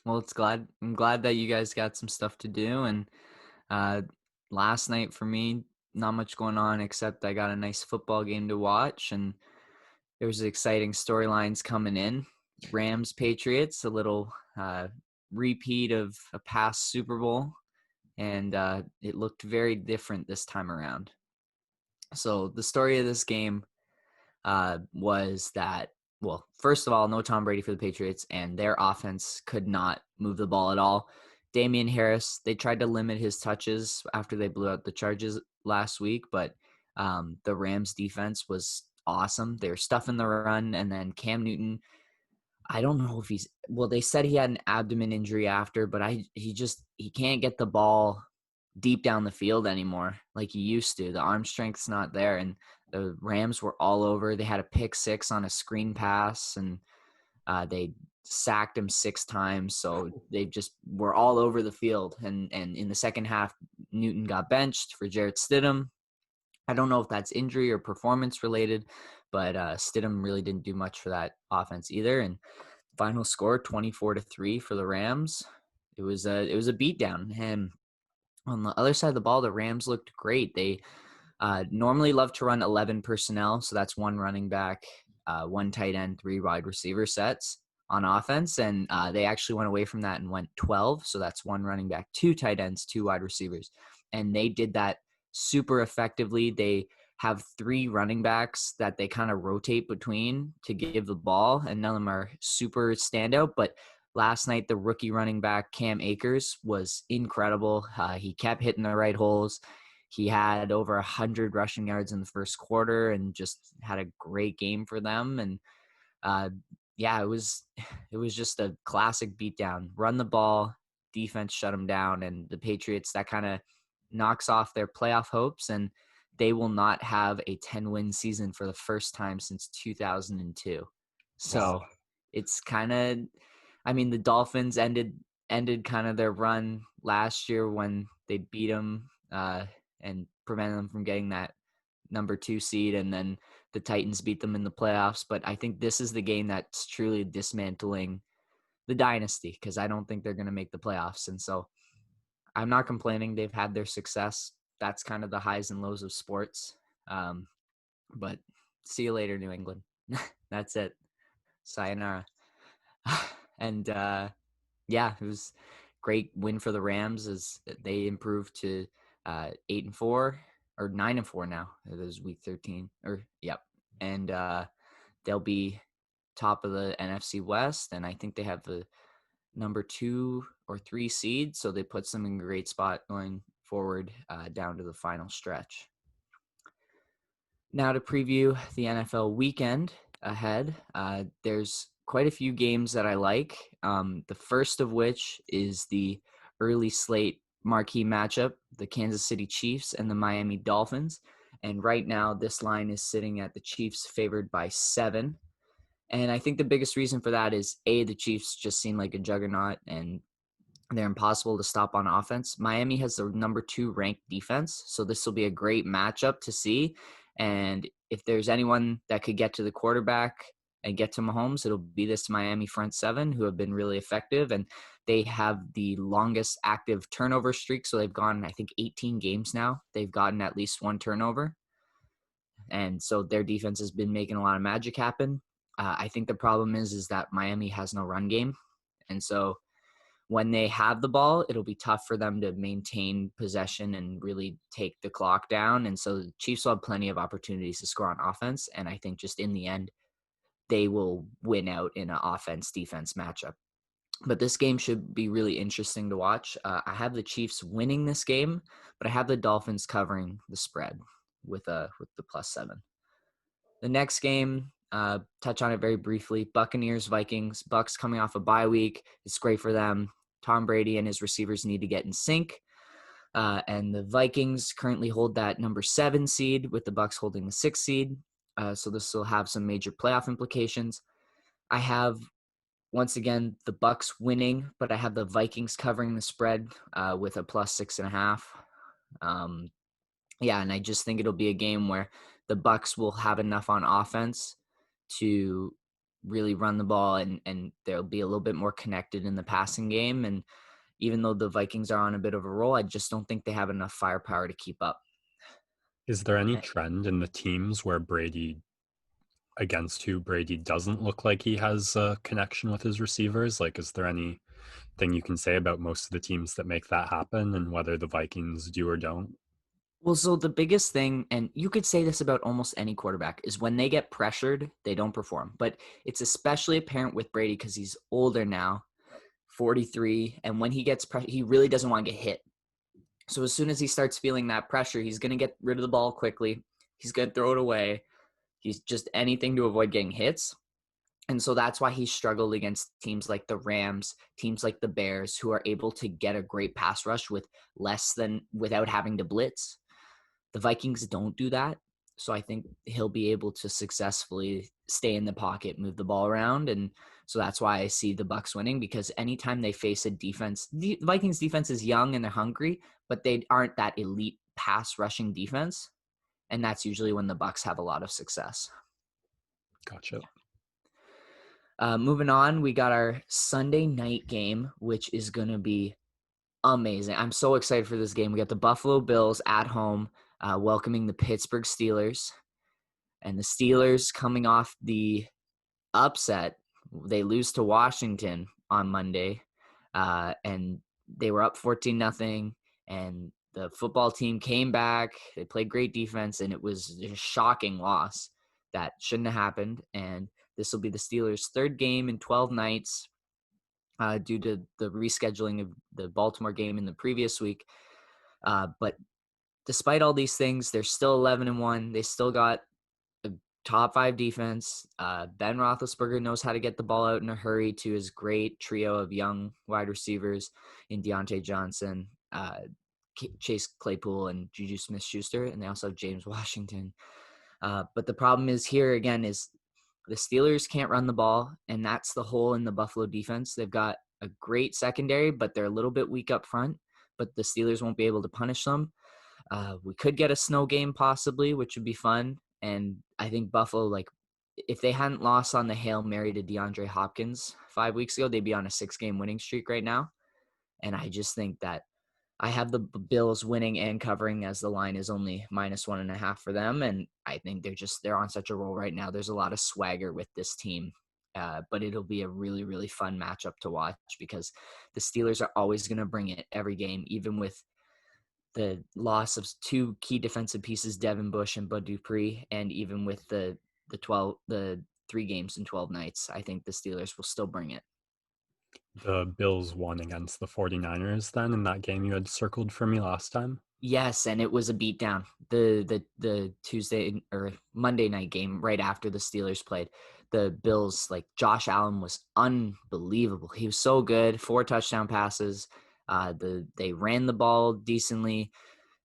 Well, I'm glad that you guys got some stuff to do. And uh, last night for me, not much going on except I got a nice football game to watch, and there was exciting storylines coming in. Rams Patriots, a little repeat of a past Super Bowl, and it looked very different this time around. So the story of this game was that, well, first of all, no Tom Brady for the Patriots, and their offense could not move the ball at all. Damian Harris, they tried to limit his touches after they blew out the Chargers last week, but the Rams defense was awesome. They were stuffing the run, and then Cam Newton, I don't know if they said he had an abdomen injury after, but he can't get the ball deep down the field anymore like he used to. The arm strength's not there, and the Rams were all over. They had a pick six on a screen pass, and they sacked him 6 times. So they just were all over the field. And in the second half, Newton got benched for Jarrett Stidham. I don't know if that's injury or performance related, but Stidham really didn't do much for that offense either. And final score 24-3 for the Rams. It was a beatdown. And on the other side of the ball, the Rams looked great. They normally love to run 11 personnel, so that's one running back, one tight end, 3 wide receiver sets on offense, and they actually went away from that and went 12, so that's one running back, 2 tight ends, 2 wide receivers, and they did that super effectively. They have 3 running backs that they kind of rotate between to give the ball, and none of them are super standout, but last night, the rookie running back, Cam Akers, was incredible. He kept hitting the right holes. He had over 100 rushing yards in the first quarter and just had a great game for them. And yeah, it was just a classic beatdown. Run the ball, defense shut them down, and the Patriots, that kind of knocks off their playoff hopes, and they will not have a 10-win season for the first time since 2002. So Wow. it's kind of, I mean, the Dolphins ended kind of their run last year when they beat them and prevented them from getting that number 2 seed, and then the Titans beat them in the playoffs. But I think this is the game that's truly dismantling the dynasty, because I don't think they're going to make the playoffs. And so I'm not complaining. They've had their success. That's kind of the highs and lows of sports. But see you later, New England. That's it. Sayonara. And yeah, it was great win for the Rams as they improved to 8-4 or 9-4 now. It is week 13 or yep. And they'll be top of the NFC West, and I think they have the number 2 or 3 seed, so they puts them in a great spot going forward down to the final stretch. Now to preview the NFL weekend ahead, there's quite a few games that I like. The first of which is the early slate marquee matchup, the Kansas City Chiefs and the Miami Dolphins. And right now, this line is sitting at the Chiefs favored by 7. And I think the biggest reason for that is, A, the Chiefs just seem like a juggernaut and they're impossible to stop on offense. Miami has the number 2 ranked defense, so this will be a great matchup to see. And if there's anyone that could get to the quarterback and get to Mahomes, it'll be this Miami front 7 who have been really effective. And they have the longest active turnover streak, so they've gone, I think, 18 games now. They've gotten at least 1 turnover. And so their defense has been making a lot of magic happen. I think the problem is that Miami has no run game. And so when they have the ball, it'll be tough for them to maintain possession and really take the clock down. And so the Chiefs will have plenty of opportunities to score on offense. And I think just in the end, they will win out in an offense-defense matchup. But this game should be really interesting to watch. I have the Chiefs winning this game, but I have the Dolphins covering the spread with the +7. The next game, touch on it very briefly. Buccaneers-Vikings. Bucks coming off a bye week. It's great for them. Tom Brady and his receivers need to get in sync. And the Vikings currently hold that number 7 seed, with the Bucks holding the 6 seed. So this will have some major playoff implications. I have, once again, the Bucks winning, but I have the Vikings covering the spread with a +6.5. Yeah, and I just think it'll be a game where the Bucks will have enough on offense to really run the ball, and they'll be a little bit more connected in the passing game. And even though the Vikings are on a bit of a roll, I just don't think they have enough firepower to keep up. Is there any trend in the teams where against who Brady doesn't look like he has a connection with his receivers? Like, is there anything you can say about most of the teams that make that happen and whether the Vikings do or don't? Well, so the biggest thing, and you could say this about almost any quarterback, is when they get pressured, they don't perform. But it's especially apparent with Brady because he's older now, 43, and when he gets pressure, he really doesn't want to get hit. So as soon as he starts feeling that pressure, he's going to get rid of the ball quickly. He's going to throw it away. He's just anything to avoid getting hits. And so that's why he struggled against teams like the Rams, teams like the Bears, who are able to get a great pass rush without having to blitz. The Vikings don't do that. So I think he'll be able to successfully stay in the pocket, move the ball around. And so that's why I see the Bucs winning, because anytime they face a defense, the Vikings defense is young and they're hungry, but they aren't that elite pass rushing defense. And that's usually when the Bucs have a lot of success. Gotcha. Moving on, we got our Sunday night game, which is going to be amazing. I'm so excited for this game. We got the Buffalo Bills at home welcoming the Pittsburgh Steelers. And the Steelers coming off the upset. They lose to Washington on Monday. And they were up 14-0. And the football team came back. They played great defense. And it was a shocking loss that shouldn't have happened. And this will be the Steelers' third game in 12 nights due to the rescheduling of the Baltimore game in the previous week. But despite all these things, they're still 11-1. They still got a top 5 defense. Ben Roethlisberger knows how to get the ball out in a hurry to his great trio of young wide receivers in Deontay Johnson, Chase Claypool, and Juju Smith-Schuster. And they also have James Washington. But the problem is here again is the Steelers can't run the ball, and that's the hole in the Buffalo defense. They've got a great secondary, but they're a little bit weak up front, but the Steelers won't be able to punish them. We could get a snow game possibly, which would be fun. And I think Buffalo, if they hadn't lost on the Hail Mary to DeAndre Hopkins 5 weeks ago, they'd be on a 6-game winning streak right now. And I just think that I have the Bills winning and covering, as the line is only -1.5 for them. And I think they're on such a roll right now. There's a lot of swagger with this team. But it'll be a really, really fun matchup to watch because the Steelers are always going to bring it every game, even with the loss of 2 key defensive pieces, Devin Bush and Bud Dupree, and even with the 3 games in 12 nights, I think the Steelers will still bring it. The Bills won against the 49ers then in that game you had circled for me last time? Yes, and it was a beatdown. The Tuesday or Monday night game right after the Steelers played. The Bills, Josh Allen was unbelievable. He was so good, 4 touchdown passes. They ran the ball decently.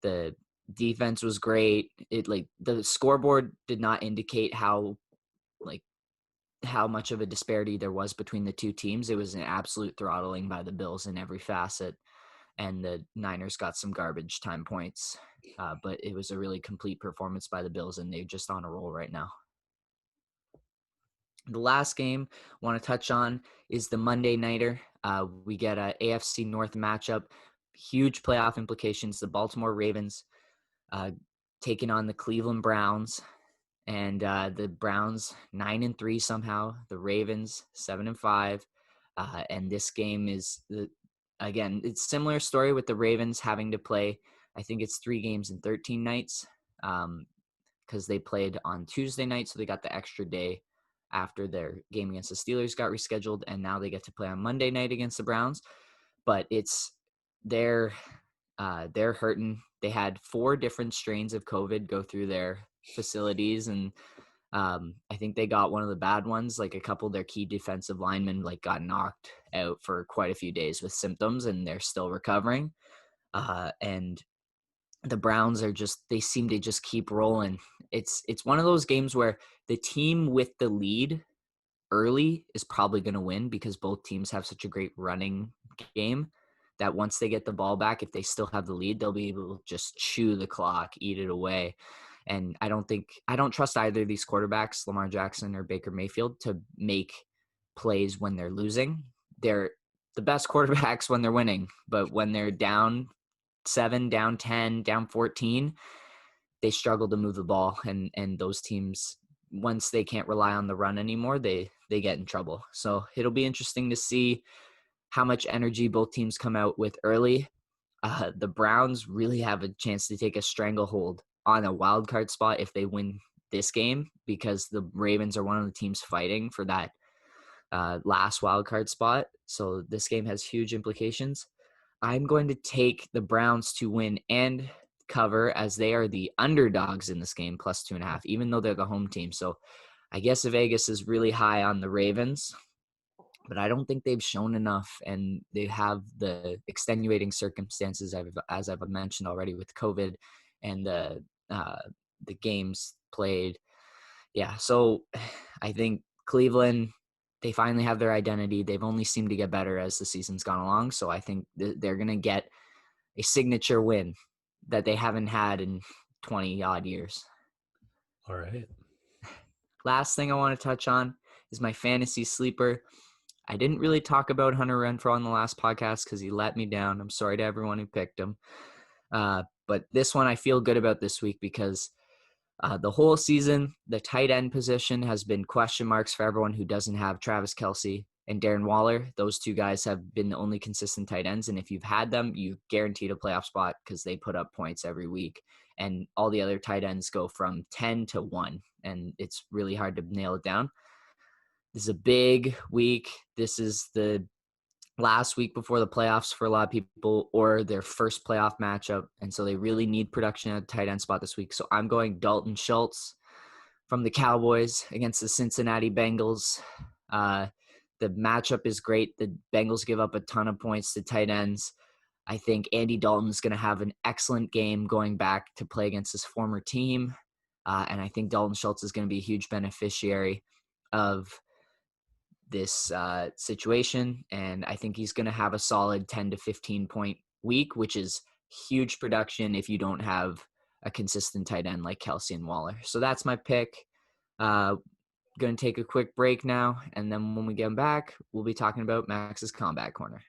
The defense was great. The scoreboard did not indicate how much of a disparity there was between the two teams. It was an absolute throttling by the Bills in every facet, and the Niners got some garbage time points. But it was a really complete performance by the Bills, and they're just on a roll right now. The last game I want to touch on is the Monday Nighter. We get a AFC North matchup, huge playoff implications. The Baltimore Ravens taking on the Cleveland Browns, and the Browns 9-3 somehow. The Ravens 7-5, and this game is again, it's similar story with the Ravens having to play. I think it's 3 games in 13 nights because they played on Tuesday night, so they got the extra day after their game against the Steelers got rescheduled, and now they get to play on Monday night against the Browns. But they're hurting. They had 4 different strains of COVID go through their facilities, and I think they got one of the bad ones. A couple of their key defensive linemen got knocked out for quite a few days with symptoms, and they're still recovering. And the Browns they seem to just keep rolling. It's one of those games where the team with the lead early is probably going to win because both teams have such a great running game that once they get the ball back, if they still have the lead, they'll be able to just chew the clock, eat it away. And I don't trust either of these quarterbacks, Lamar Jackson or Baker Mayfield, to make plays when they're losing. They're the best quarterbacks when they're winning, but when they're down 7, down 10, down 14, they struggle to move the ball. And those teams, once they can't rely on the run anymore, they get in trouble. So it'll be interesting to see how much energy both teams come out with early. The Browns really have a chance to take a stranglehold on a wild card spot if they win this game, because the Ravens are one of the teams fighting for that last wild card spot. So this game has huge implications. I'm going to take the Browns to win and cover, as they are the underdogs in this game, plus 2.5, even though they're the home team. So I guess Vegas is really high on the Ravens, but I don't think they've shown enough, and they have the extenuating circumstances, as I've mentioned already, with COVID and the games played. Yeah, so I think Cleveland, they finally have their identity. They've only seemed to get better as the season's gone along, so I think they're going to get a signature win that they haven't had in 20-odd years. All right. Last thing I want to touch on is my fantasy sleeper. I didn't really talk about Hunter Renfrow on the last podcast because he let me down. I'm sorry to everyone who picked him. But this one I feel good about this week because the whole season, the tight end position has been question marks for everyone who doesn't have Travis Kelce and Darren Waller. Those two guys have been the only consistent tight ends. And if you've had them, you guaranteed a playoff spot because they put up points every week. And all the other tight ends go from 10 to 1. And it's really hard to nail it down. This is a big week. This is the last week before the playoffs for a lot of people, or their first playoff matchup. And so they really need production at the tight end spot this week. So I'm going Dalton Schultz from the Cowboys against the Cincinnati Bengals. The matchup is great. The Bengals give up a ton of points to tight ends. I think Andy Dalton's going to have an excellent game going back to play against his former team. And I think Dalton Schultz is going to be a huge beneficiary of this situation. And I think he's going to have a solid 10 to 15 point week, which is huge production if you don't have a consistent tight end like Kelce and Waller. So that's my pick. Going to take a quick break now, and then when we get back, we'll be talking about Max's Combat Corner.